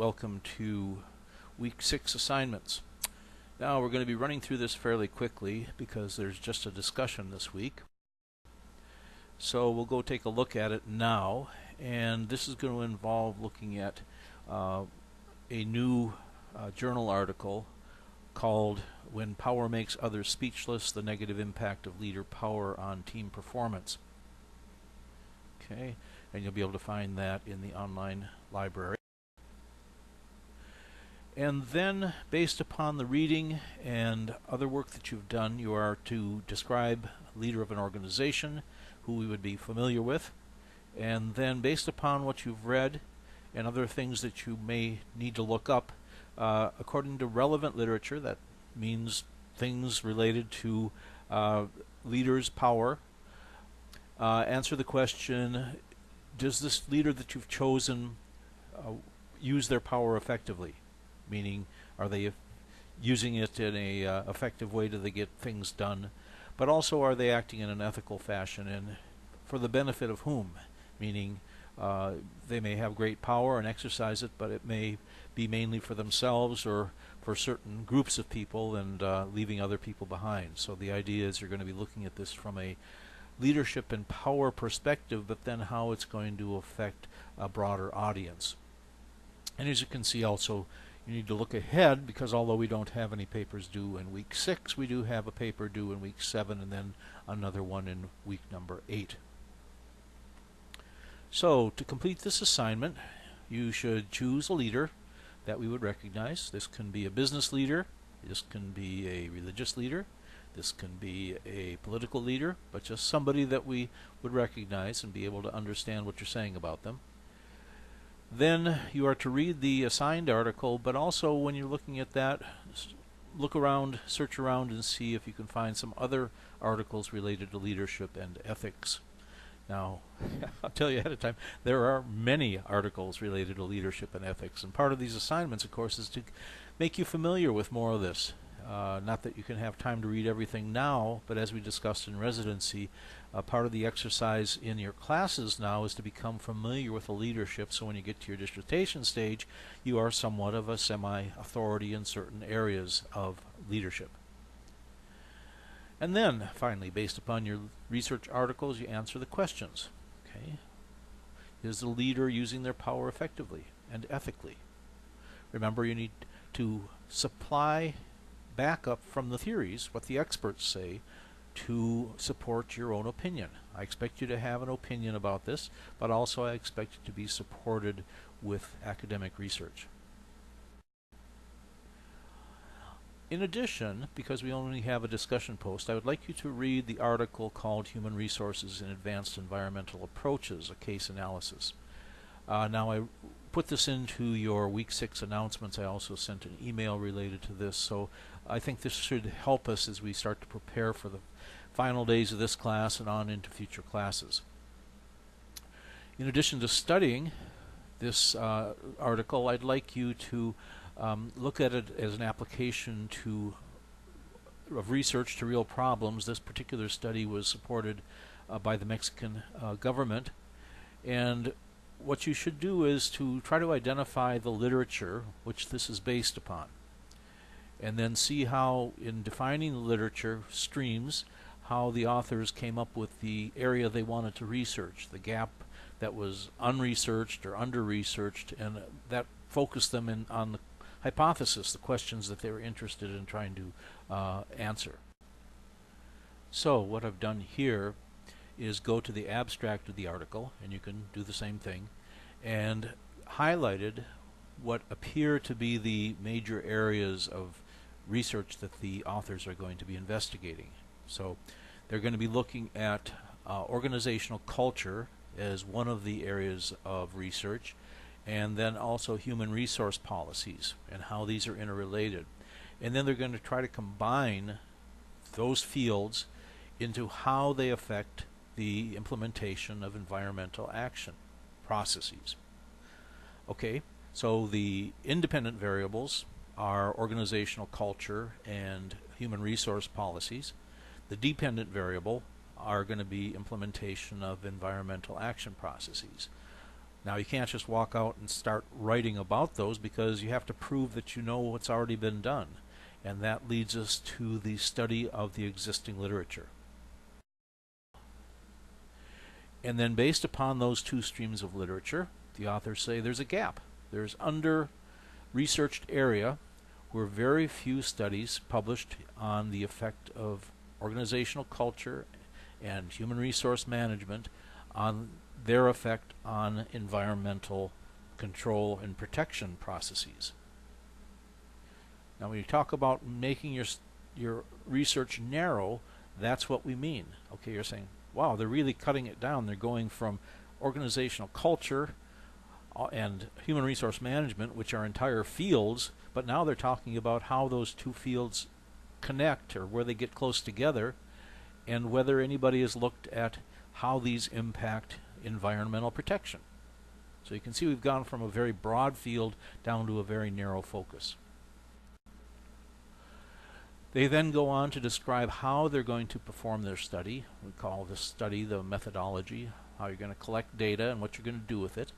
welcome to week 6 assignments. Now we're going to be running through this fairly quickly because there's just a discussion this week. So we'll go take a look at it now, and this is going to involve looking at a new journal article called "When Power Makes Others Speechless: The Negative Impact of Leader Power on Team Performance." Okay, and you'll be able to find that in the online library. And then, based upon the reading and other work that you've done, you are to describe a leader of an organization who we would be familiar with. And then, based upon what you've read and other things that you may need to look up, according to relevant literature, that means things related to leaders' power, answer the question, does this leader that you've chosen use their power effectively? Meaning, are they using it in a effective way? Do they get things done? But also, are they acting in an ethical fashion, and for the benefit of whom? Meaning, they may have great power and exercise it, but it may be mainly for themselves or for certain groups of people, and leaving other people behind. So the idea is you're going to be looking at this from a leadership and power perspective, but then how it's going to affect a broader audience. And as you can see also, you need to look ahead, because although we don't have any papers due in week 6, we do have a paper due in week 7 and then another one in week number 8. So to complete this assignment, you should choose a leader that we would recognize. This can be a business leader, this can be a religious leader, this can be a political leader, but just somebody that we would recognize and be able to understand what you're saying about them. Then you are to read the assigned article, but also when you're looking at that, look around, search around, and see if you can find some other articles related to leadership and ethics. Now, I'll tell you ahead of time, there are many articles related to leadership and ethics, and part of these assignments, of course, is to make you familiar with more of this. Not that you can have time to read everything now, but as we discussed in residency, part of the exercise in your classes now is to become familiar with the leadership, so when you get to your dissertation stage, you are somewhat of a semi-authority in certain areas of leadership. And then, finally, based upon your research articles, you answer the questions. Okay? Is the leader using their power effectively and ethically? Remember, you need to supply backup from the theories, what the experts say, to support your own opinion. I expect you to have an opinion about this, but also I expect it to be supported with academic research. In addition, because we only have a discussion post, I would like you to read the article called "Human Resources in Advanced Environmental Approaches, a Case Analysis." Now, I put this into your week 6 announcements. I also sent an email related to this, so I think this should help us as we start to prepare for the final days of this class and on into future classes. In addition to studying this article, I'd like you to look at it as an application of research to real problems. This particular study was supported by the Mexican government, and what you should do is to try to identify the literature which this is based upon, and then see how, in defining the literature streams, how the authors came up with the area they wanted to research, the gap that was unresearched or under-researched, and that focused them on the hypothesis, the questions that they were interested in trying to answer. So what I've done here is go to the abstract of the article, and you can do the same thing, and highlighted what appear to be the major areas of research that the authors are going to be investigating. So they're going to be looking at organizational culture as one of the areas of research, and then also human resource policies and how these are interrelated. And then they're going to try to combine those fields into how they affect the implementation of environmental action processes. Okay, so the independent variables are organizational culture and human resource policies. The dependent variable are going to be implementation of environmental action processes. Now you can't just walk out and start writing about those because you have to prove that you know what's already been done. And that leads us to the study of the existing literature. And then based upon those two streams of literature, the authors say there's a gap. There's under-researched area where very few studies published on the effect of organizational culture and human resource management on their effect on environmental control and protection processes. Now when you talk about making your research narrow, that's what we mean. Okay, you're saying, wow, they're really cutting it down. They're going from organizational culture and human resource management, which are entire fields, but now they're talking about how those two fields connect or where they get close together, and whether anybody has looked at how these impact environmental protection. So you can see we've gone from a very broad field down to a very narrow focus. They then go on to describe how they're going to perform their study. We call this study the methodology, how you're going to collect data and what you're going to do with it.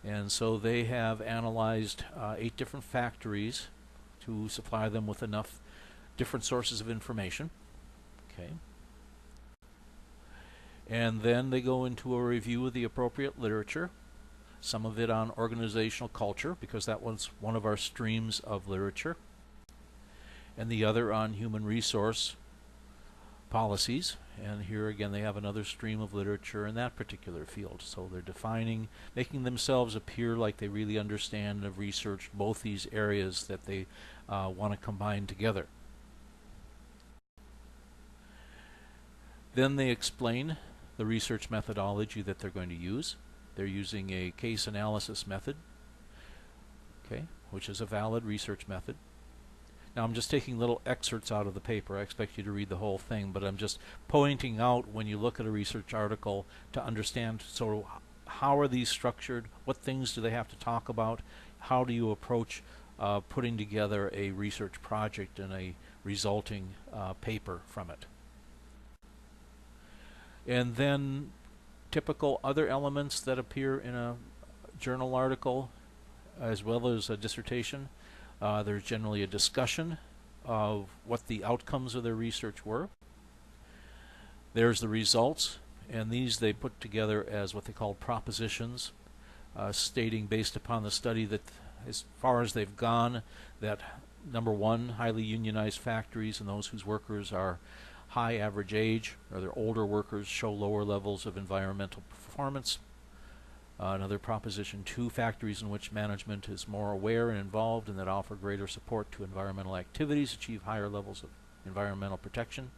And so they have analyzed 8 different factories to supply them with enough different sources of information. Okay. And then they go into a review of the appropriate literature, some of it on organizational culture, because that was one of our streams of literature, and the other on human resource policies. And here again they have another stream of literature in that particular field. So they're defining, making themselves appear like they really understand and have researched both these areas that they want to combine together. Then they explain the research methodology that they're going to use. They're using a case analysis method, okay, which is a valid research method. Now I'm just taking little excerpts out of the paper. I expect you to read the whole thing, but I'm just pointing out when you look at a research article to understand, so how are these structured? What things do they have to talk about? How do you approach putting together a research project and a resulting paper from it? And then typical other elements that appear in a journal article as well as a dissertation. There's generally a discussion of what the outcomes of their research were. There's the results, and these they put together as what they call propositions, stating based upon the study that as far as they've gone, that number one, highly unionized factories and those whose workers are high average age, or their older workers, show lower levels of environmental performance. Another proposition 2, factories in which management is more aware and involved and that offer greater support to environmental activities achieve higher levels of environmental protection.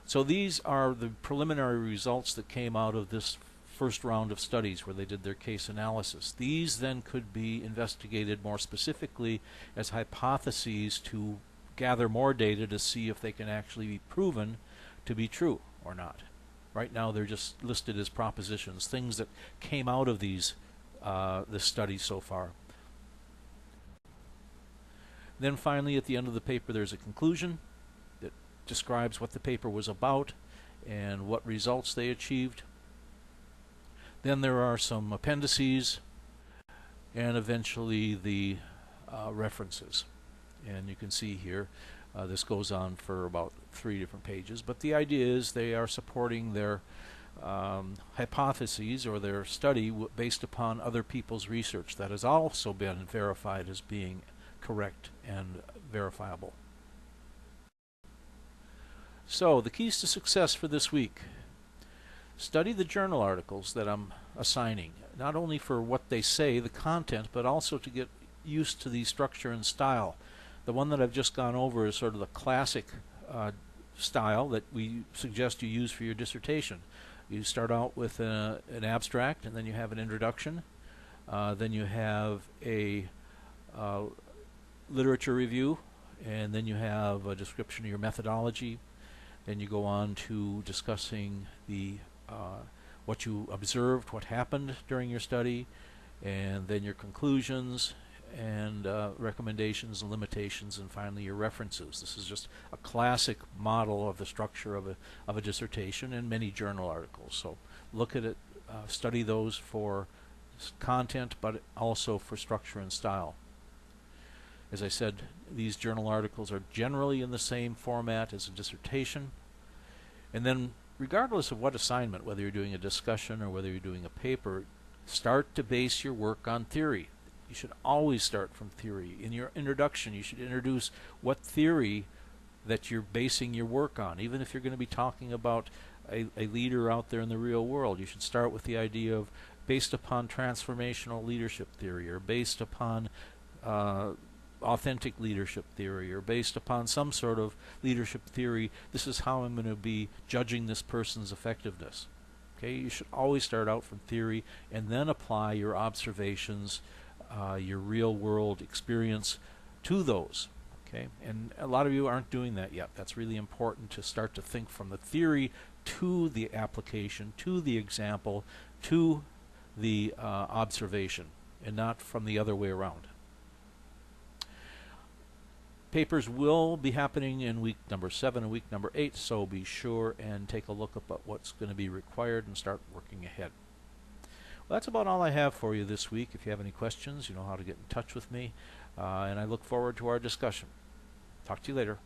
So these are the preliminary results that came out of this first round of studies where they did their case analysis. These then could be investigated more specifically as hypotheses to gather more data to see if they can actually be proven to be true or not. Right now they're just listed as propositions, things that came out of these this study so far. Then finally at the end of the paper there's a conclusion that describes what the paper was about and what results they achieved. Then there are some appendices and eventually the references. And you can see here this goes on for about 3 different pages, but the idea is they are supporting their hypotheses or their study based upon other people's research that has also been verified as being correct and verifiable. So the keys to success for this week: study the journal articles that I'm assigning, not only for what they say, the content, but also to get used to the structure and style. The one that I've just gone over is sort of the classic style that we suggest you use for your dissertation. You start out with an abstract, and then you have an introduction. Then you have a literature review, and then you have a description of your methodology. Then you go on to discussing the what you observed, what happened during your study, and then your conclusions, and recommendations and limitations, and finally your references. This is just a classic model of the structure of a dissertation and many journal articles. So look at it, study those for content, but also for structure and style. As I said, these journal articles are generally in the same format as a dissertation. And then, regardless of what assignment, whether you're doing a discussion or whether you're doing a paper, start to base your work on theory. You should always start from theory. In your introduction, you should introduce what theory that you're basing your work on. Even if you're going to be talking about a leader out there in the real world, you should start with the idea of based upon transformational leadership theory, or based upon authentic leadership theory, or based upon some sort of leadership theory. This is how I'm going to be judging this person's effectiveness. Okay, you should always start out from theory and then apply your observations, your real world experience to those. Okay, and a lot of you aren't doing that yet. That's really important, to start to think from the theory to the application, to the example, to the observation, and not from the other way around. Papers will be happening in week number 7 and week number 8, so be sure and take a look at what's going to be required and start working ahead. Well, that's about all I have for you this week. If you have any questions, you know how to get in touch with me, and I look forward to our discussion. Talk to you later.